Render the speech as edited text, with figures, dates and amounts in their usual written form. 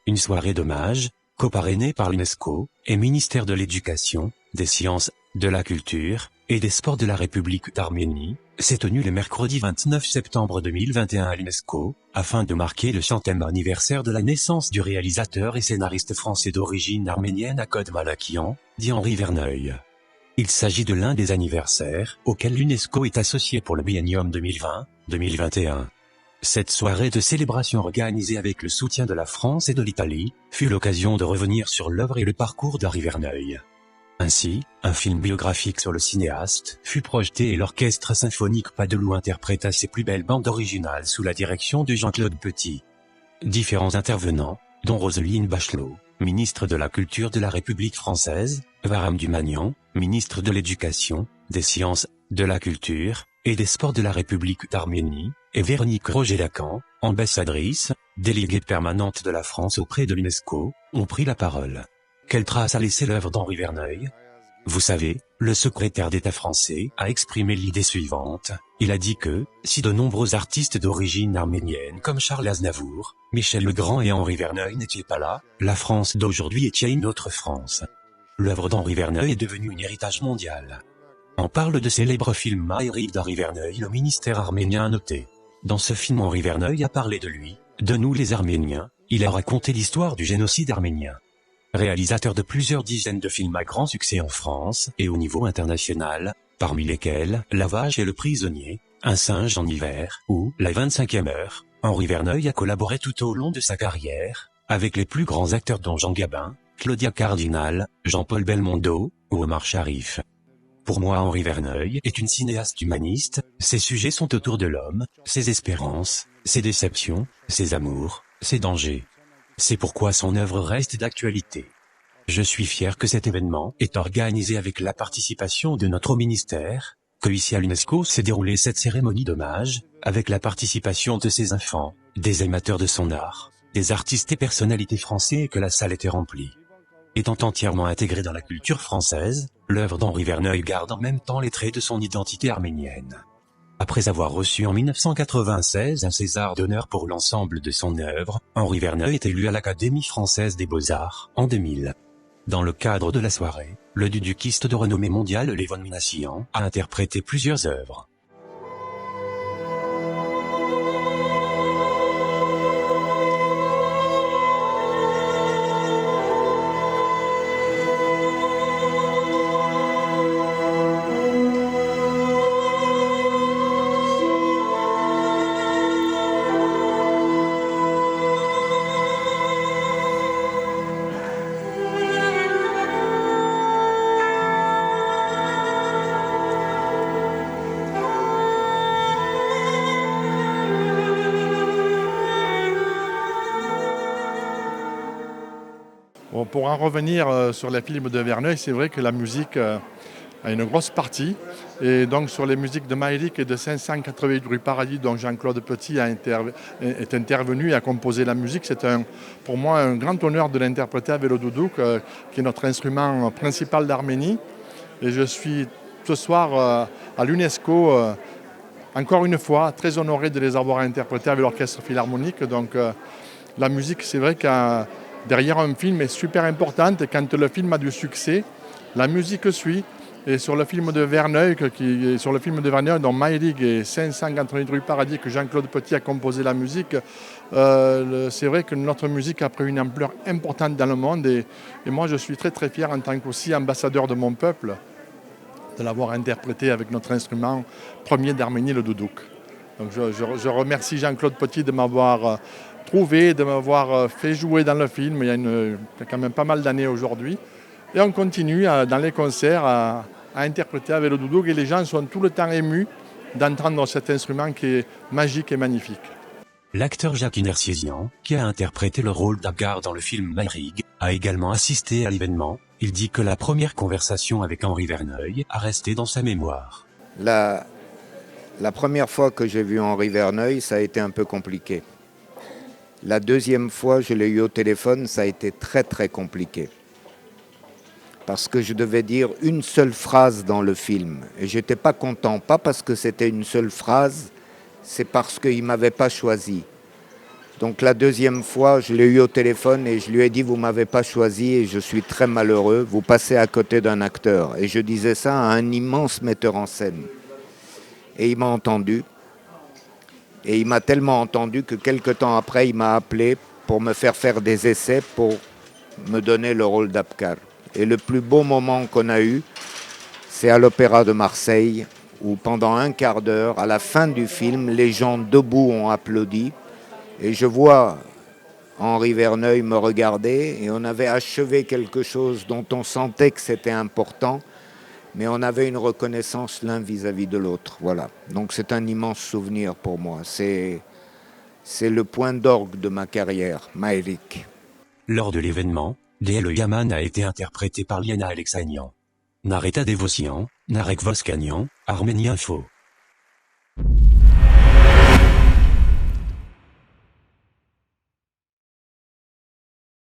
une soirée d'hommage, coparrainée par l'UNESCO et ministère de l'Éducation, des Sciences, de la Culture et des Sports de la République d'Arménie, s'est tenue le mercredi 29 septembre 2021 à l'UNESCO, afin de marquer le 100e anniversaire de la naissance du réalisateur et scénariste français d'origine arménienne Akhod Malakian, dit Henri Verneuil. Il s'agit de l'un des anniversaires auxquels l'UNESCO est associée pour le biennium 2020-2021. Cette soirée de célébration organisée avec le soutien de la France et de l'Italie fut l'occasion de revenir sur l'œuvre et le parcours d'Henri Verneuil. Ainsi, un film biographique sur le cinéaste fut projeté et l'orchestre symphonique Padeloup interpréta ses plus belles bandes originales sous la direction de Jean-Claude Petit. Différents intervenants, dont Roselyne Bachelot, ministre de la Culture de la République française, Varam Dumanian, ministre de l'Éducation, des Sciences, de la Culture et des Sports de la République d'Arménie, et Véronique Roger-Lacan, ambassadrice, déléguée permanente de la France auprès de l'UNESCO, ont pris la parole. Quelle trace a laissé l'œuvre d'Henri Verneuil ? Vous savez, le secrétaire d'État français a exprimé l'idée suivante. Il a dit que, si de nombreux artistes d'origine arménienne comme Charles Aznavour, Michel Legrand et Henri Verneuil n'étaient pas là, la France d'aujourd'hui était une autre France. L'œuvre d'Henri Verneuil est devenue un héritage mondial. On parle de célèbre film Maïrig d'Henri Verneuil, le ministère arménien a noté. Dans ce film, Henri Verneuil a parlé de lui, de nous les Arméniens, il a raconté l'histoire du génocide arménien. Réalisateur de plusieurs dizaines de films à grand succès en France et au niveau international, parmi lesquels Lavage et le prisonnier, Un singe en hiver ou La 25e heure, Henri Verneuil a collaboré tout au long de sa carrière avec les plus grands acteurs dont Jean Gabin, Claudia Cardinal, Jean-Paul Belmondo ou Omar Sharif. Pour moi, Henri Verneuil est une cinéaste humaniste, ses sujets sont autour de l'homme, ses espérances, ses déceptions, ses amours, ses dangers. C'est pourquoi son œuvre reste d'actualité. Je suis fier que cet événement est organisé avec la participation de notre ministère, que ici à l'UNESCO s'est déroulée cette cérémonie d'hommage, avec la participation de ses enfants, des amateurs de son art, des artistes et personnalités français et que la salle était remplie. Étant entièrement intégrée dans la culture française, l'œuvre d'Henri Verneuil garde en même temps les traits de son identité arménienne. Après avoir reçu en 1996 un César d'honneur pour l'ensemble de son œuvre, Henri Verneuil est élu à l'Académie française des beaux-arts en 2000. Dans le cadre de la soirée, le dudukiste de renommée mondiale Levon Minassian a interprété plusieurs œuvres. Bon, pour en revenir sur les films de Verneuil, c'est vrai que la musique a une grosse partie. Et donc sur les musiques de Maïrik et de 588 rue Paradis, dont Jean-Claude Petit est intervenu et a composé la musique, c'est pour moi un grand honneur de l'interpréter avec le doudouk, qui est notre instrument principal d'Arménie. Et je suis ce soir à l'UNESCO, encore une fois, très honoré de les avoir interprétés avec l'Orchestre Philharmonique. Donc la musique, c'est vrai que derrière un film est super importante et quand le film a du succès, la musique suit. Et sur le film de Verneuil, dont Maïrig et 588 rue Paradis, que Jean-Claude Petit a composé la musique, c'est vrai que notre musique a pris une ampleur importante dans le monde. Et moi, je suis très très fier en tant qu'aussi ambassadeur de mon peuple de l'avoir interprété avec notre instrument premier d'Arménie, le doudouk. Donc je remercie Jean-Claude Petit de m'avoir trouvé, de m'avoir fait jouer dans le film il y a quand même pas mal d'années aujourd'hui. Et on continue dans les concerts à interpréter avec le doudouk et les gens sont tout le temps émus d'entendre cet instrument qui est magique et magnifique. L'acteur Jacques Inersiesian, qui a interprété le rôle d'Abgar dans le film Maïrig, a également assisté à l'événement. Il dit que la première conversation avec Henri Verneuil a resté dans sa mémoire. La première fois que j'ai vu Henri Verneuil, ça a été un peu compliqué. La deuxième fois, je l'ai eu au téléphone, ça a été très très compliqué. Parce que je devais dire une seule phrase dans le film. Et je n'étais pas content, pas parce que c'était une seule phrase, c'est parce qu'il ne m'avait pas choisi. Donc la deuxième fois, je l'ai eu au téléphone et je lui ai dit « Vous ne m'avez pas choisi et je suis très malheureux, vous passez à côté d'un acteur ». Et je disais ça à un immense metteur en scène. Et il m'a entendu. Et il m'a tellement entendu que quelques temps après, il m'a appelé pour me faire des essais pour me donner le rôle d'Abkar. Et le plus beau moment qu'on a eu, c'est à l'Opéra de Marseille, où pendant un quart d'heure, à la fin du film, les gens debout ont applaudi. Et je vois Henri Verneuil me regarder et on avait achevé quelque chose dont on sentait que c'était important, mais on avait une reconnaissance l'un vis-à-vis de l'autre. Voilà. Donc c'est un immense souvenir pour moi. C'est le point d'orgue de ma carrière, Maëlik. Lors de l'événement, D.L. Yaman a été interprété par Liana Alexanian. Nareta Devosian, Narek Voskanian, Arménie Info.